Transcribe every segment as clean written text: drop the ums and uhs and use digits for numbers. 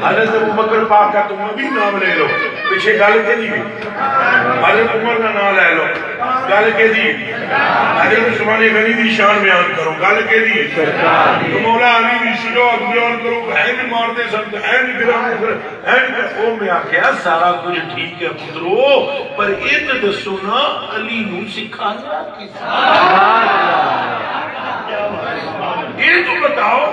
حضرت ابو بکر پاک کا تم بھی نام لے لو پیچھے گل کے دی حضرت عمر کا نام لے لو گل کے دی حضرت عثمان غنی دی شان بیان کرو گل کے دی تو مولا علی دی شجاعت بیان کرو ہے نہیں مارتے سن ہے نہیں گرا ہے نہیں او میں آکھیا سارا کچھ ٹھیک ہے پترو پر ایک دسو نا علی نو سکھایا کس یہ تو بتاؤ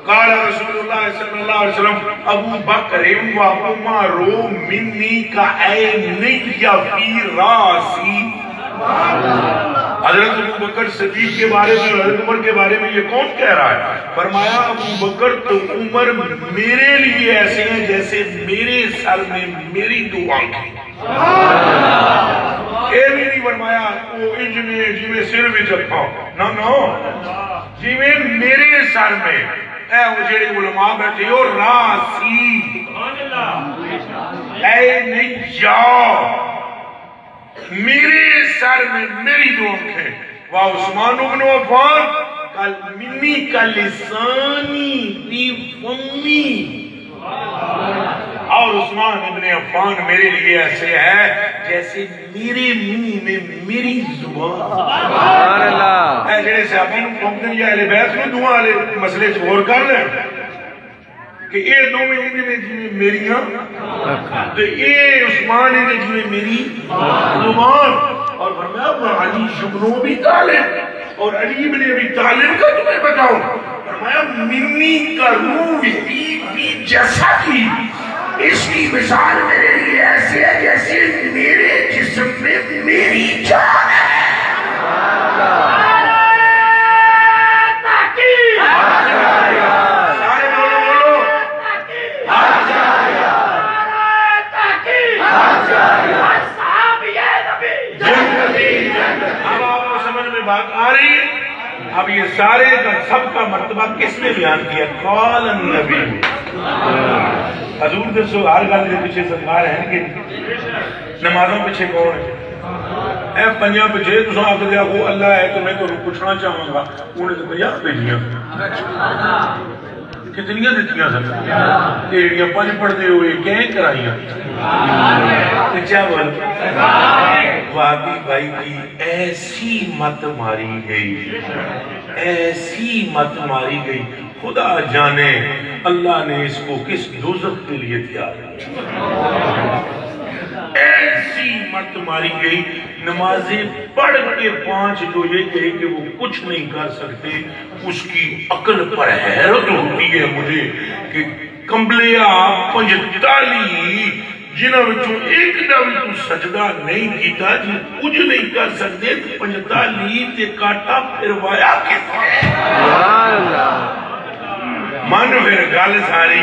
قال رسول اللہ صلی اللہ علیہ وسلم ابو بکر و عمر منی کا عینی فی راسی حضرت ابو بکر صدیق کے بارے میں حضرت عمر کے بارے میں یہ کون کہہ رہا ہے فرمایا ابو بکر تو عمر میرے لیے ایسے ہیں جیسے میرے سر میں میری دو آنکھیں اے بھی نہیں فرمایا وہ انجنے جی میں سر بھی جپا نا جی میں میرے سر میں اے وہ جڑے علماء بیٹھے ہو راسی اے نہیں جاؤ میرے سر میں میری دو آنکھیں وہ عثمان بن عفان کل منی کا لسانی فی فمی اور عثمان ابن عفان میرے لیے ایسے ہے جیسے میرے منہ میں میری زبان سبحان اللہ اے جڑے صحابی نو کمپن یا اہل بیت نو دعا والے مسئلے سے غور کر لیں کہ اے دو میں انہیں جی میری تو اے عثمان انہیں جی میری زبان اور فرمایا علی شبنو بھی طالب اور علی بن ابی طالب کا تمہیں بتاؤں فرمایا منی کا روح بھی جیسا تھی اس کی مثال میرے لیے ایسے ہے جیسے میرے جسم میں میری جان ہے سارے بولو اب آپ کو سمجھ میں بات آ رہی ہے اب یہ سارے سب کا مرتبہ کس نے بیان کیا قال النبی حضور دسو ہر گل دے پیچھے سرکار ہے کہ نمازوں پیچھے کون ہے اے پنجاں پیچھے تساں آکھ دیا کو اللہ ہے تو میں تو پوچھنا چاہوں گا انہیں تو 50 بھیجیاں کتنیاں دتیاں سن ایڑیاں 5 پڑھتے ہوئے کہیں کرائیاں کیا بول وہابی بھائی کی ایسی مت ماری گئی ایسی مت ماری گئی خدا جانے اللہ نے اس کو کس دوزخ کے لیے تیار کیا ایسی مت ماری گئی نمازیں پڑھ کے 5 جو یہ کہے کہ وہ کچھ نہیں کر سکتے اس کی عقل پر حیرت ہوتی ہے مجھے کہ کمبلیا 45 جنہوں وچوں ایک دا بھی تو سجدہ نہیں کیتا جی کچھ نہیں کر سکتے 45 تے کاٹا پھروایا کس ہے من پھر گل ساری